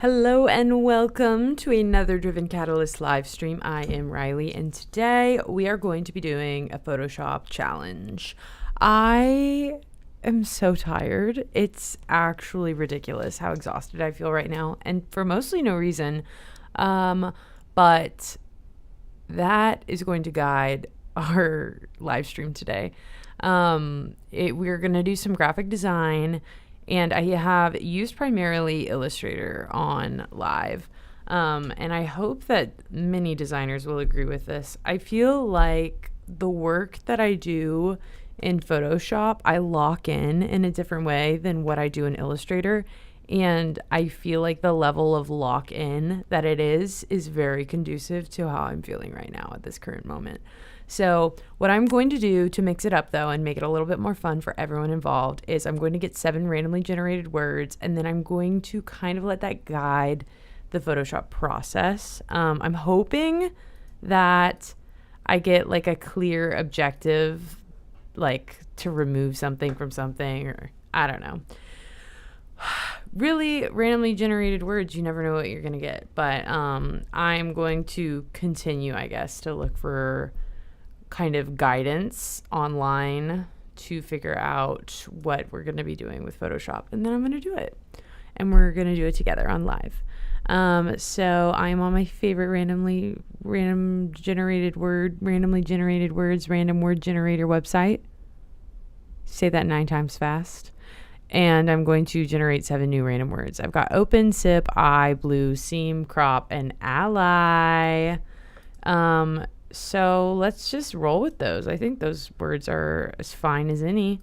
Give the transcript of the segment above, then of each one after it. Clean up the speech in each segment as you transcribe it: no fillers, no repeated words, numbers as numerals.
Hello and welcome to another Driven Catalyst live stream. I am Riley and today we are going to be doing a Photoshop challenge. I am so tired. It's actually ridiculous how exhausted I feel right now, and for mostly no reason. But that is going to guide our live stream today. We're going to do some graphic design, and I have used primarily Illustrator on live. And I hope that many designers will agree with this. I feel like the work that I do in Photoshop, I lock in a different way than what I do in Illustrator. And I feel like the level of lock in that it is very conducive to how I'm feeling right now at this current moment. So what I'm going to do to mix it up, though, and make it a little bit more fun for everyone involved is I'm going to get 7 randomly generated words, and then I'm going to kind of let that guide the Photoshop process. I'm hoping that I get like a clear objective, like to remove something from something, or I don't know. Really, randomly generated words, you never know what you're going to get. But I'm going to continue, I guess, to look for kind of guidance online to figure out what we're going to be doing with Photoshop. And then I'm going to do it. And we're going to do it together on live. So I'm on my favorite randomly generated words, random word generator website. Say that 9 times fast. And I'm going to generate 7 new random words. I've got open, sip, eye, blue, seam, crop, and ally. So let's just roll with those. I think those words are as fine as any.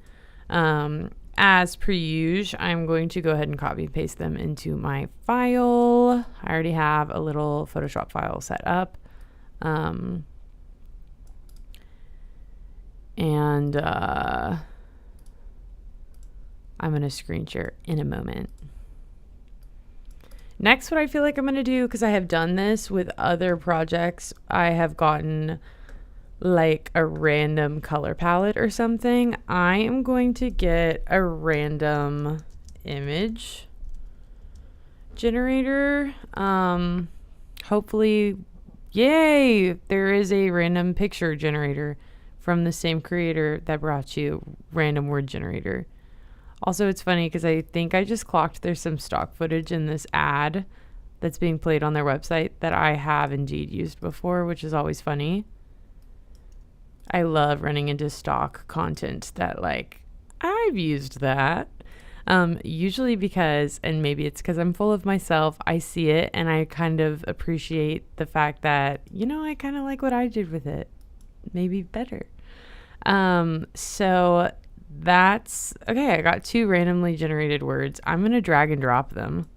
As per usual, I'm going to go ahead and copy and paste them into my file. I already have a little Photoshop file set up. I'm going to screen share in a moment. Next, what I feel like I'm going to do, because I have done this with other projects, I have gotten like a random color palette or something. I am going to get a random image generator. Hopefully, yay, there is a random picture generator from the same creator that brought you random word generator. Also, it's funny because I think I just clocked there's some stock footage in this ad that's being played on their website that I have indeed used before, which is always funny. I love running into stock content that, like, I've used that. Usually because, and maybe it's because I'm full of myself, I see it and I kind of appreciate the fact that, I kind of like what I did with it. Maybe better. So that's okay. I got 2 randomly generated words. I'm going to drag and drop them.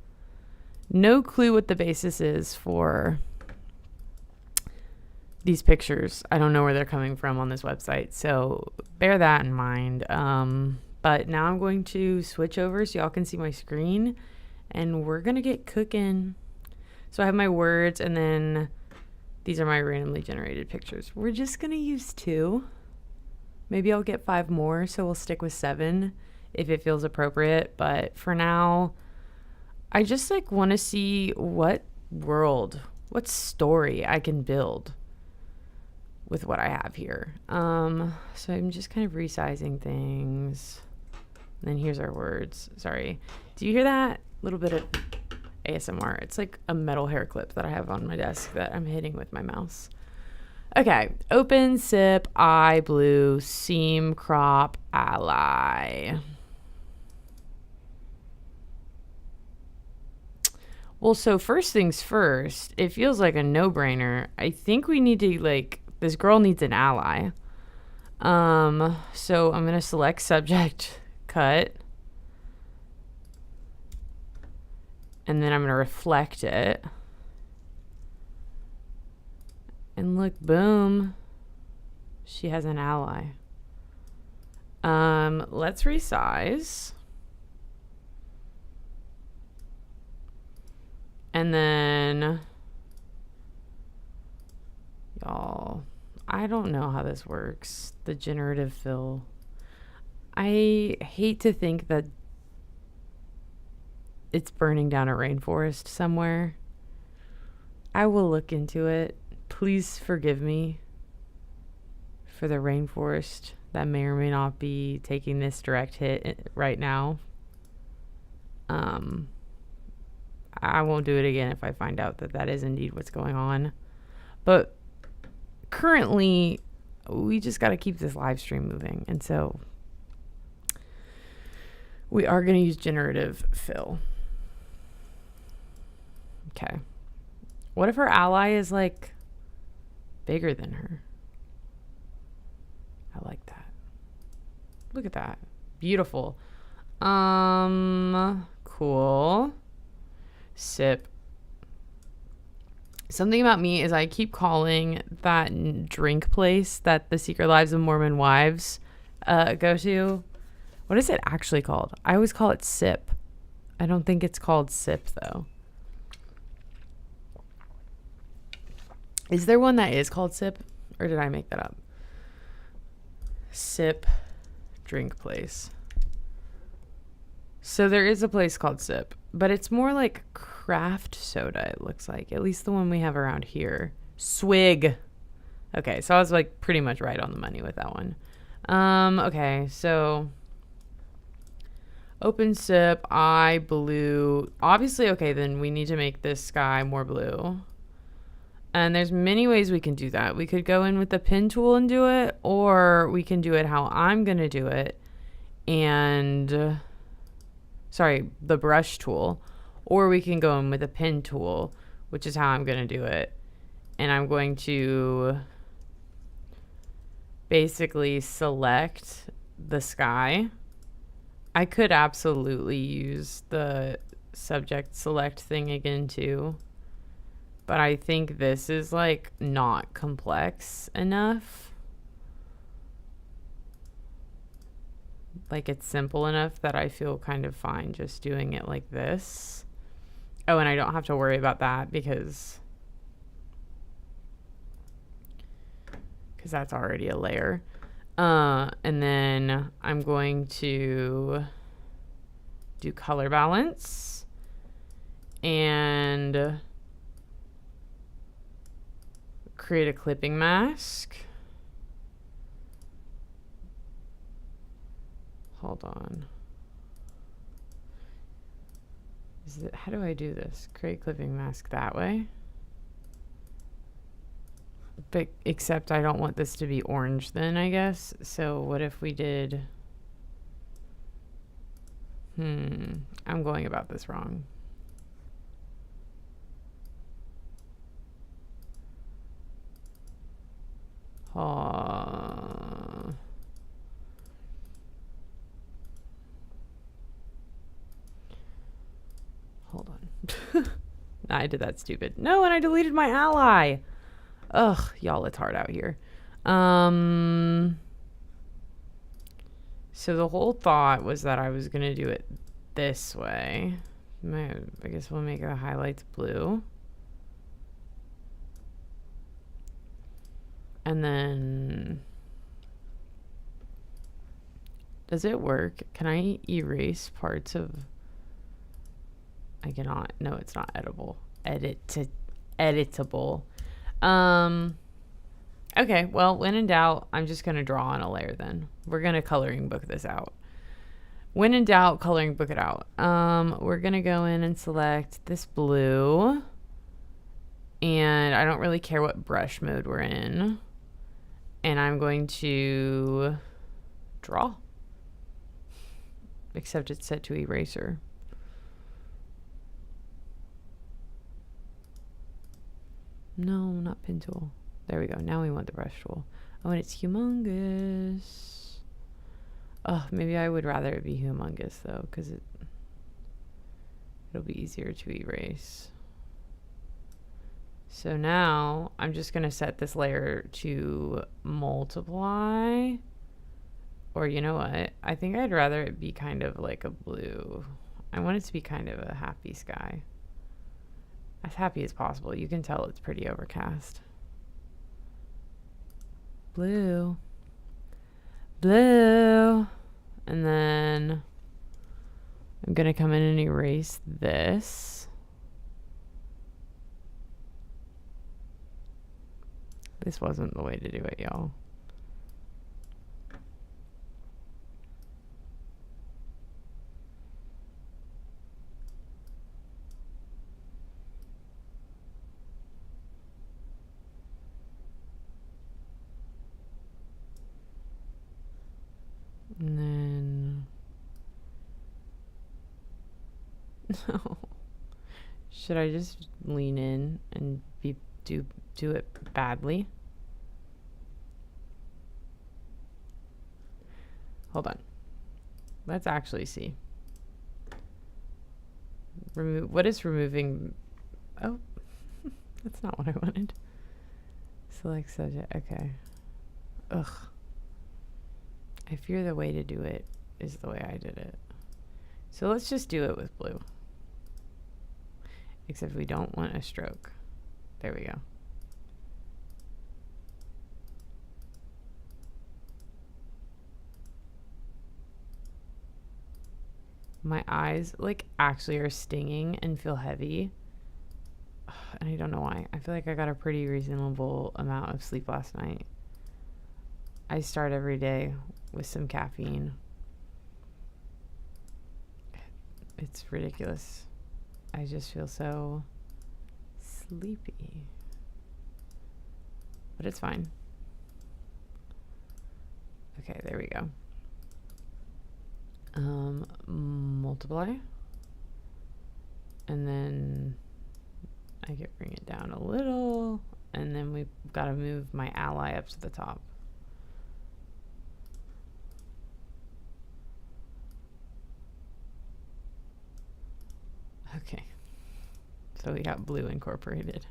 No clue what the basis is for these pictures. I don't know where they're coming from on this website, so bear that in mind. But now I'm going to switch over so y'all can see my screen, and we're going to get cooking. So I have my words, and then these are my randomly generated pictures. We're just going to use 2. Maybe I'll get 5 more, so we'll stick with 7 if it feels appropriate. But for now, I just want to see what story I can build with what I have here. So I'm just kind of resizing things. And then here's our words. Sorry. Do you hear that? A little bit of ASMR. It's like a metal hair clip that I have on my desk that I'm hitting with my mouse. Okay, open, sip, eye, blue, seam, crop, ally. Well, so first things first, it feels like a no-brainer. I think we need to, this girl needs an ally. So I'm going to select subject, cut. And then I'm going to reflect it. And look, boom, she has an ally. Let's resize. And then, y'all, I don't know how this works. The generative fill. I hate to think that it's burning down a rainforest somewhere. I will look into it. Please forgive me for the rainforest that may or may not be taking this direct hit right now. I won't do it again if I find out that that is indeed what's going on. But currently, we just got to keep this live stream moving. And so we are going to use generative fill. Okay. What if her ally is like bigger than her? I like that. Look at that. Beautiful. Cool. Sip. Something about me is I keep calling that drink place that the Secret Lives of Mormon Wives go to. What is it actually called? I always call it Sip. I don't think it's called Sip, though. Is there one that is called Sip? Or did I make that up? Sip drink place. So there is a place called Sip, but it's more like craft soda, it looks like. At least the one we have around here. Swig. Okay, so I was like pretty much right on the money with that one. Okay, so open Sip, eye blue. Obviously, okay, then we need to make this sky more blue. And there's many ways we can do that. We could go in with the pen tool and do it, or we can do it how I'm going to do it. And, sorry, the brush tool. Or we can go in with the pen tool, which is how I'm going to do it. And I'm going to basically select the sky. I could absolutely use the subject select thing again too. But I think this is like not complex enough. Like it's simple enough that I feel kind of fine just doing it like this. Oh, and I don't have to worry about that because that's already a layer. And then I'm going to do color balance and create a clipping mask. Hold on. How do I do this? Create clipping mask that way. But except I don't want this to be orange then, I guess. So what if we did... I'm going about this wrong. Hold on. I did that stupid. No, and I deleted my ally. Ugh, y'all, it's hard out here. So the whole thought was that I was going to do it this way. I guess we'll make the highlights blue. And then... Does it work? Can I erase parts of... I cannot. No, it's not editable. Editable. Okay, well, when in doubt, I'm just going to draw on a layer then. We're going to coloring book this out. When in doubt, coloring book it out. We're going to go in and select this blue. And I don't really care what brush mode we're in. And I'm going to draw. Except it's set to eraser. No, not pen tool. There we go. Now we want the brush tool. Oh, and it's humongous. Oh, maybe I would rather it be humongous though, because it'll be easier to erase. So now I'm just going to set this layer to multiply. Or you know what? I think I'd rather it be kind of like a blue. I want it to be kind of a happy sky. As happy as possible. You can tell it's pretty overcast. Blue. Blue. And then I'm going to come in and erase this. This wasn't the way to do it, y'all. And then, no. Should I just lean in and do it badly? Hold on. Let's actually see. What is removing? Oh, that's not what I wanted. Select subject. Okay. Ugh. I fear the way to do it is the way I did it. So let's just do it with blue. Except we don't want a stroke. There we go. My eyes like actually are stinging and feel heavy. And I don't know why. I feel like I got a pretty reasonable amount of sleep last night. I start every day with some caffeine. It's ridiculous. I just feel so sleepy. But it's fine. Okay, there we go. Multiply. And then I can bring it down a little. And then we've got to move my ally up to the top. Okay, so we got blue incorporated.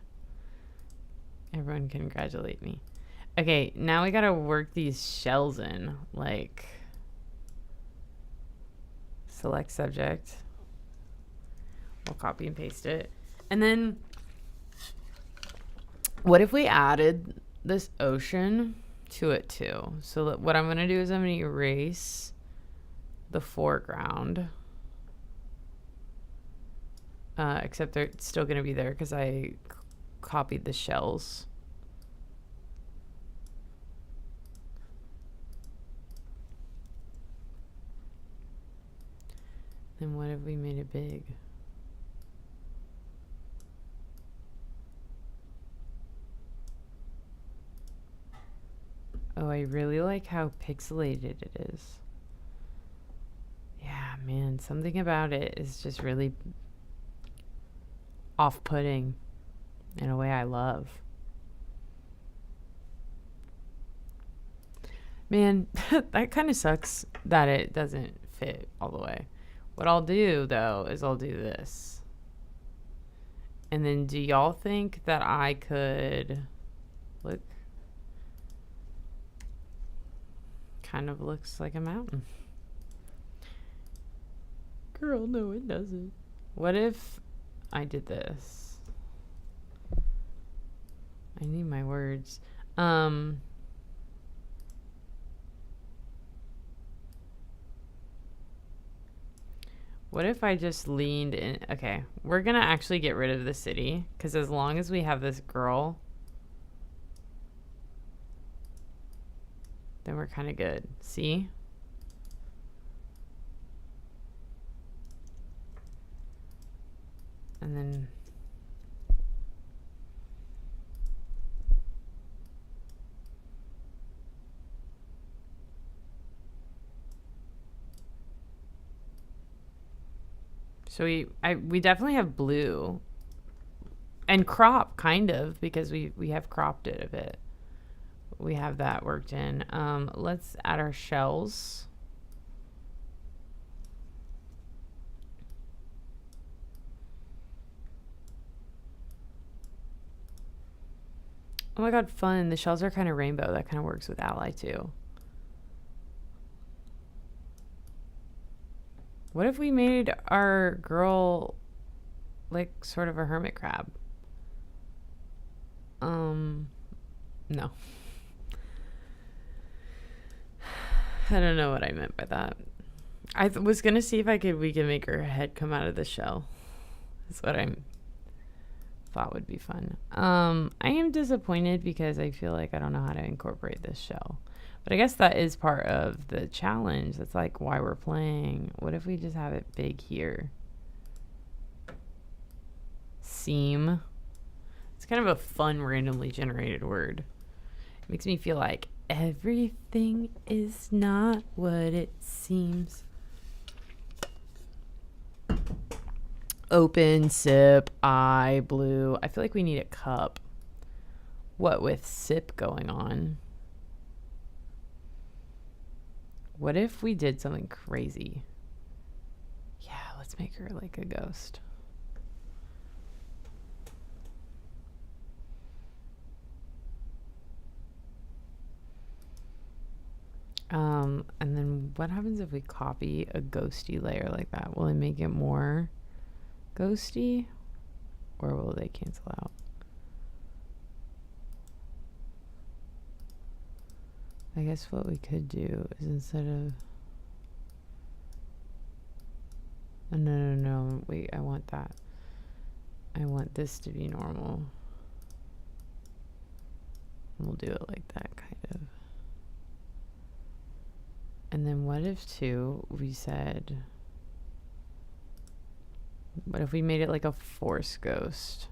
Everyone congratulate me. Okay, now we gotta work these shells in. Like, select subject. We'll copy and paste it. And then, what if we added this ocean to it too? So what I'm gonna do is I'm gonna erase the foreground. Except they're still going to be there because I copied the shells. Then what if we made it big? Oh, I really like how pixelated it is. Yeah, man, something about it is just really off-putting in a way I love. Man, that kind of sucks that it doesn't fit all the way. What I'll do, though, is I'll do this. And then do y'all think that I could... Look. Kind of looks like a mountain. Girl, no, it doesn't. What if I did this? I need my words. What if I just leaned in? Okay, we're gonna actually get rid of the city because as long as we have this girl, then we're kind of good. See? And then so we definitely have blue and crop kind of because we have cropped it a bit. We have that worked in. Let's add our shells. Oh my god, fun. The shells are kind of rainbow. That kind of works with ally too. What if we made our girl like sort of a hermit crab? No. I don't know what I meant by that. was gonna see if we could make her head come out of the shell. That's what I thought would be fun. I am disappointed because I feel like I don't know how to incorporate this shell. But I guess that is part of the challenge. That's like why we're playing. What if we just have it big here? Seam. It's kind of a fun, randomly generated word. It makes me feel like everything is not what it seems. Open, sip, eye, blue. I feel like we need a cup. What with sip going on? What if we did something crazy? Yeah, let's make her like a ghost. And then what happens if we copy a ghosty layer like that? Will it make it more ghosty, or will they cancel out? I guess what we could do is instead of... Oh, no. Wait, I want that. I want this to be normal. And we'll do it like that, kind of. And then what if, too, we said... What if we made it like a force ghost?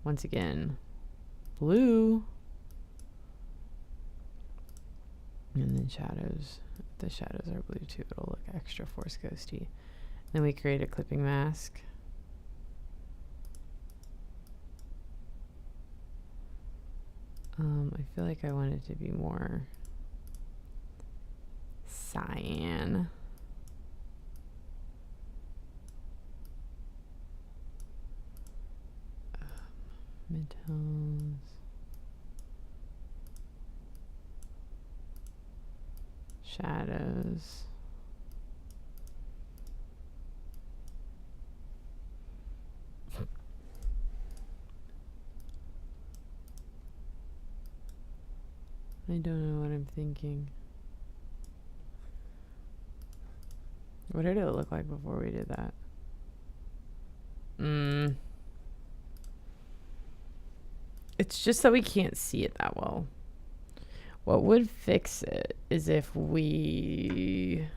Once again, blue. And then shadows. If the shadows are blue too, it'll look extra force ghosty. Then we create a clipping mask. I feel like I want it to be more cyan. Midtones. Shadows. I don't know what I'm thinking. What did it look like before we did that? It's just that we can't see it that well. What would fix it is if we...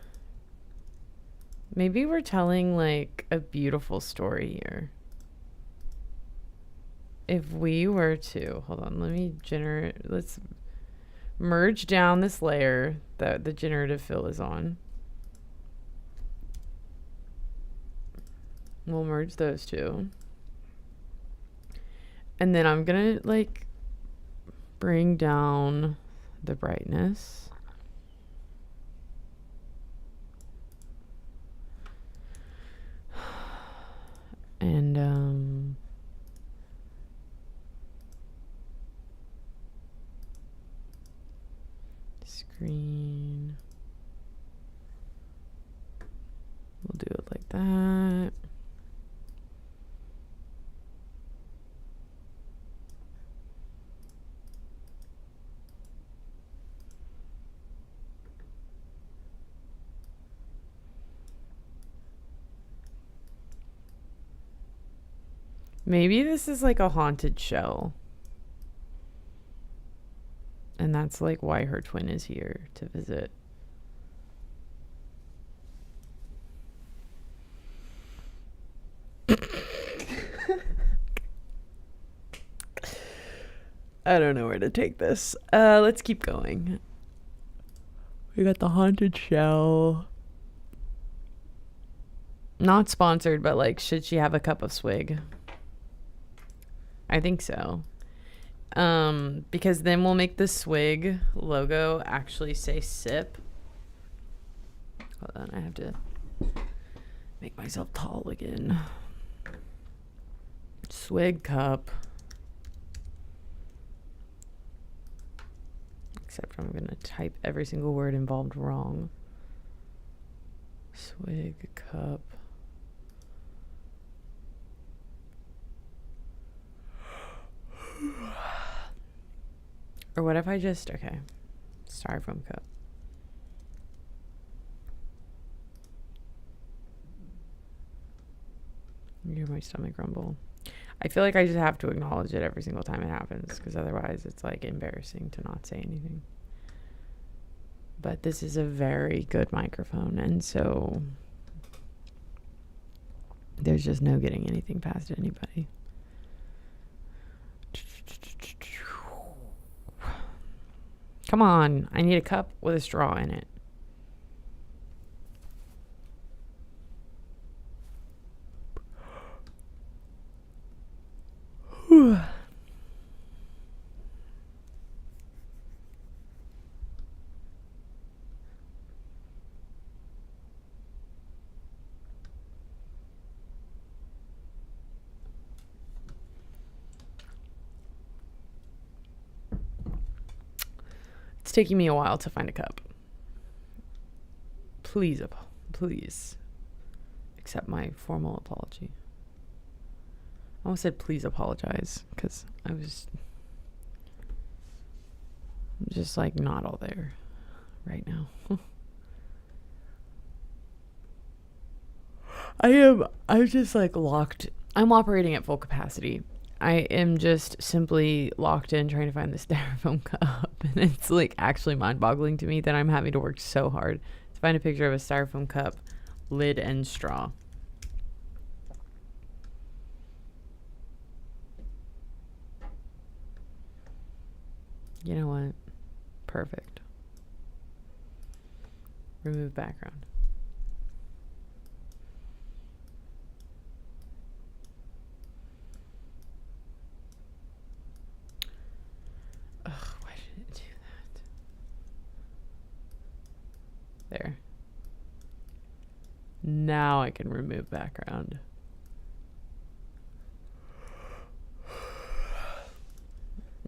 Maybe we're telling like a beautiful story here. If we were to... Hold on, let me generate... Let's merge down this layer that the generative fill is on. We'll merge those two. And then I'm gonna like bring down the brightness. And screen. We'll do it like that. Maybe this is like a haunted shell. And that's like why her twin is here to visit. I don't know where to take this. Let's keep going. We got the haunted shell. Not sponsored, but like, should she have a cup of swig? I think so. Because then we'll make the swig logo actually say sip. Hold on, I have to make myself tall again. Swig cup. Except I'm gonna type every single word involved wrong. Swig cup. Or what if I just, okay, styrofoam cup. You hear my stomach rumble. I feel like I just have to acknowledge it every single time it happens, because otherwise it's like embarrassing to not say anything. But this is a very good microphone, and so there's just no getting anything past anybody. Come on, I need a cup with a straw in it. It's taking me a while to find a cup. Please accept my formal apology. I almost said please apologize, because I was just like not all there right now. I'm just like locked. I'm operating at full capacity. I am just simply locked in trying to find the styrofoam cup. And it's like actually mind-boggling to me that I'm having to work so hard to find a picture of a styrofoam cup, lid, and straw. You know what? Perfect. Remove background. Ugh, why did it do that? There. Now I can remove background.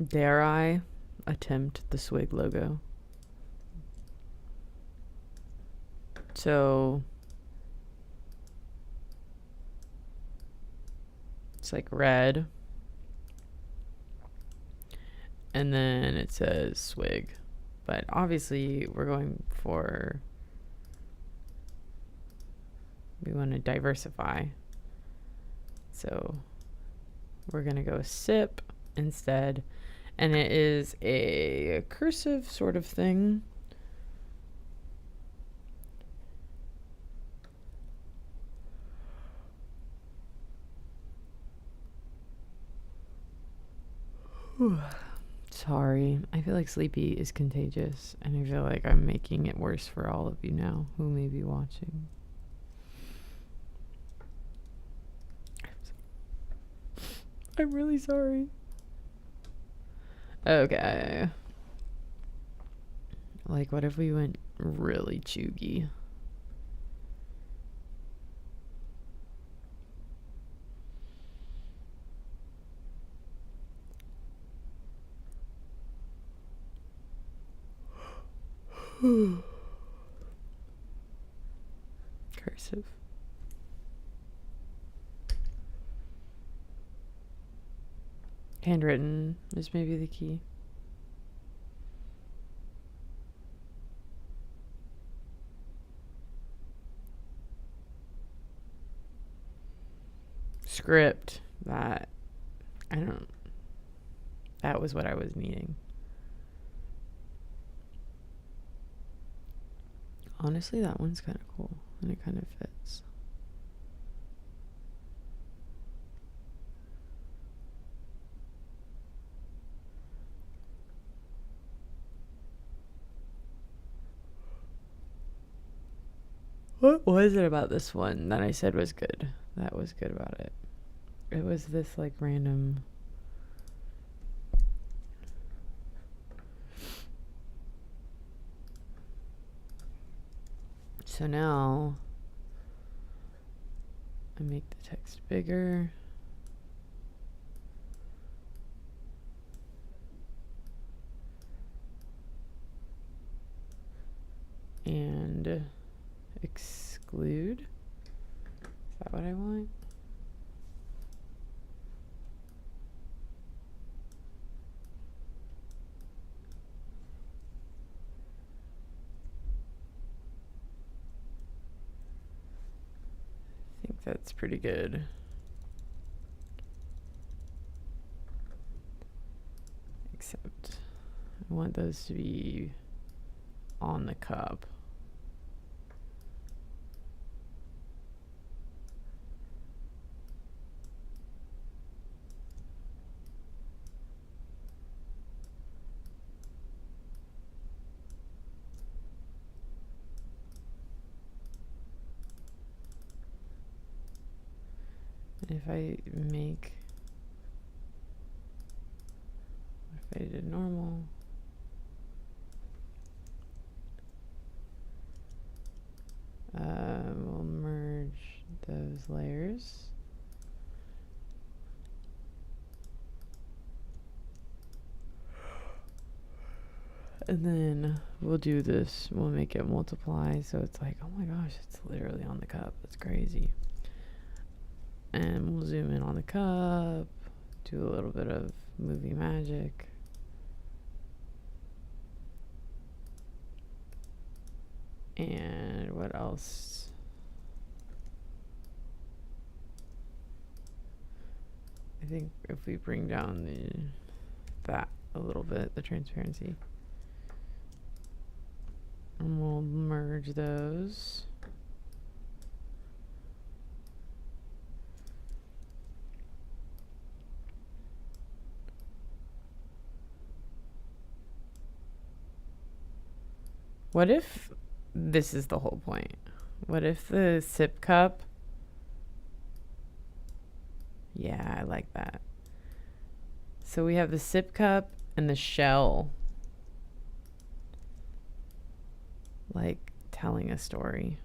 Dare I attempt the Swig logo? So it's like red, and then it says Swig, but obviously we want to diversify, so we're gonna go sip instead, and it is a cursive sort of thing. Sorry, I feel like sleepy is contagious, and I feel like I'm making it worse for all of you now who may be watching. I'm really sorry. Okay. Like, what if we went really chuggy? Cursive. Handwritten is maybe the key. Script. That was what I was needing. Honestly, that one's kind of cool, and it kind of fits. What was it about this one that I said was good? That was good about it. It was this like random... So now I make the text bigger. And exclude. Is that what I want? I think that's pretty good. I want those to be on the cup. And if I did normal, we'll merge those layers. And then we'll do this, we'll make it multiply, so it's like, oh my gosh, it's literally on the cup. That's crazy. And we'll zoom in on the cup, do a little bit of movie magic. And what else? I think if we bring down that a little bit, the transparency, and we'll merge those. What if this is the whole point? What if the sip cup? Yeah, I like that. So we have the sip cup and the shell, like telling a story.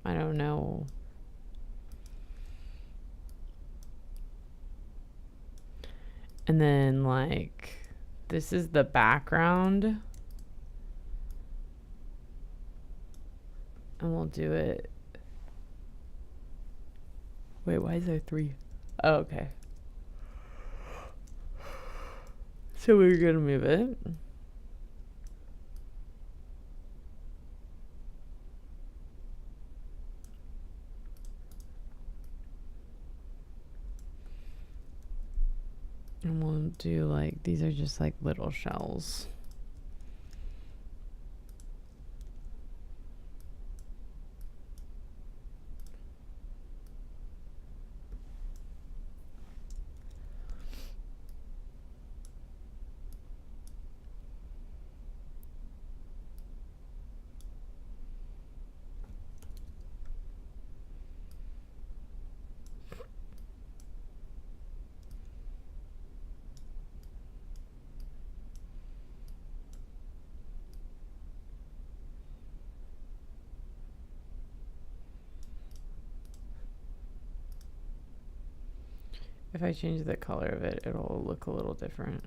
I don't know. And then like, this is the background. And we'll do it. Wait, why is there 3? Oh, okay. So we're gonna move it. And we'll do like, these are just like little shells. If I change the color of it, it'll look a little different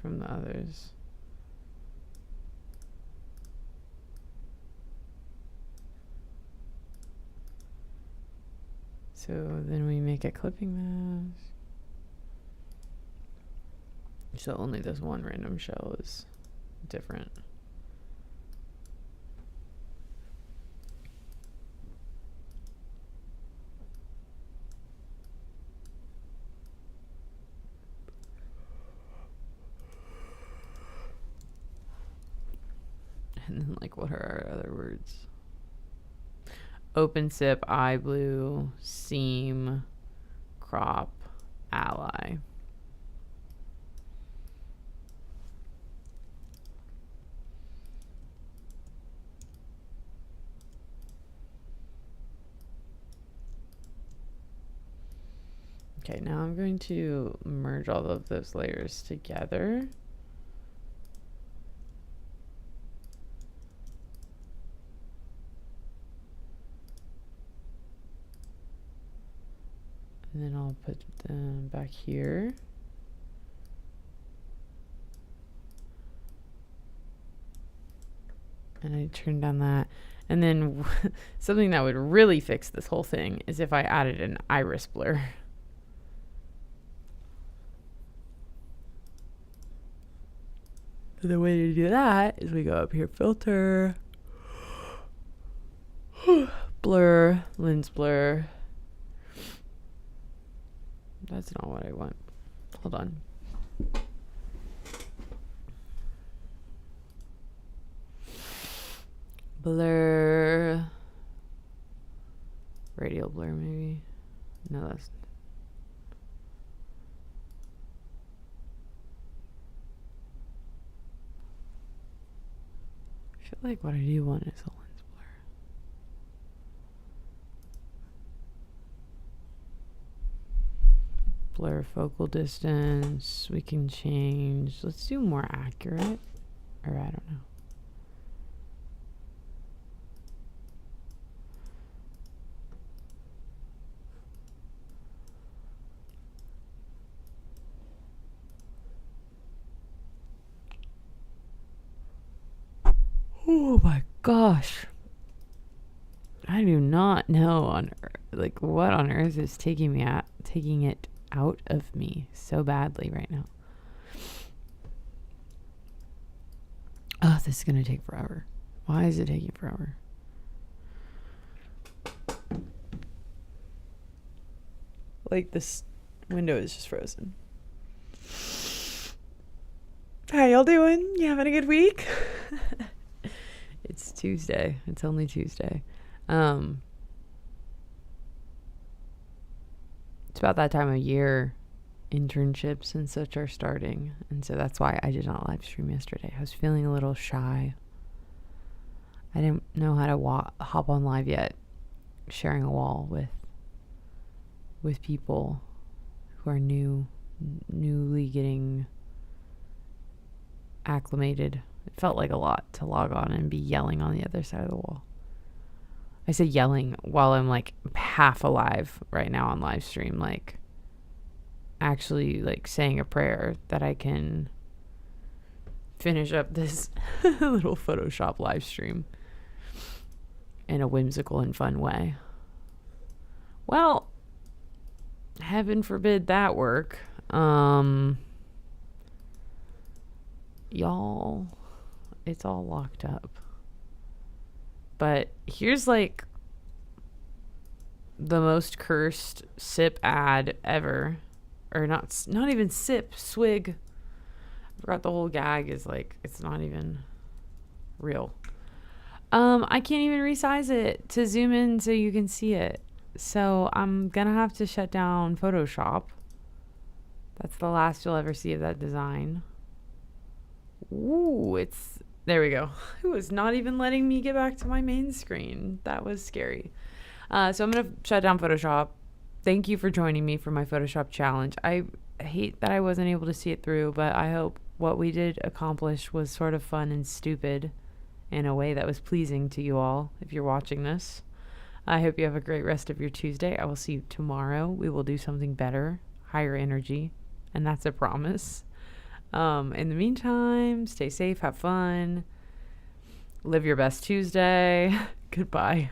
from the others. So then we make a clipping mask. So only this one random shell is different. And then like, what are our other words? Open sip, eye blue, seam, crop, ally. Okay, now I'm going to merge all of those layers together. And then I'll put them back here. And I turn down that. And then something that would really fix this whole thing is if I added an iris blur. The way to do that is we go up here, filter, blur, lens blur. That's not what I want. Hold on. Blur. Radial blur, maybe. No, that's... I feel like what I do want is a lens blur. Blur focal distance. We can change. Let's do more accurate. Or I don't know. Oh my gosh. I do not know on like what on earth is taking it out of me so badly right now. Oh, this is gonna take forever. Why is it taking forever? Like this window is just frozen. How y'all doing? You having a good week? It's Tuesday. It's only Tuesday. It's about that time of year. Internships and such are starting. And so that's why I did not live stream yesterday. I was feeling a little shy. I didn't know how to hop on live yet. Sharing a wall with people who are newly getting acclimated. It felt like a lot to log on and be yelling on the other side of the wall. I say yelling while I'm like half alive right now on live stream, like actually like saying a prayer that I can finish up this little Photoshop live stream in a whimsical and fun way. Well, heaven forbid that work. Y'all, it's all locked up. But here's like the most cursed sip ad ever. Or not even sip, swig. I forgot the whole gag is like, it's not even real. I can't even resize it to zoom in so you can see it. So I'm gonna have to shut down Photoshop. That's the last you'll ever see of that design. Ooh, there we go. It was not even letting me get back to my main screen. That was scary. So I'm going to shut down Photoshop. Thank you for joining me for my Photoshop challenge. I hate that I wasn't able to see it through, but I hope what we did accomplish was sort of fun and stupid in a way that was pleasing to you all if you're watching this. I hope you have a great rest of your Tuesday. I will see you tomorrow. We will do something better, higher energy, and that's a promise. In the meantime, stay safe, have fun, live your best Tuesday. Goodbye.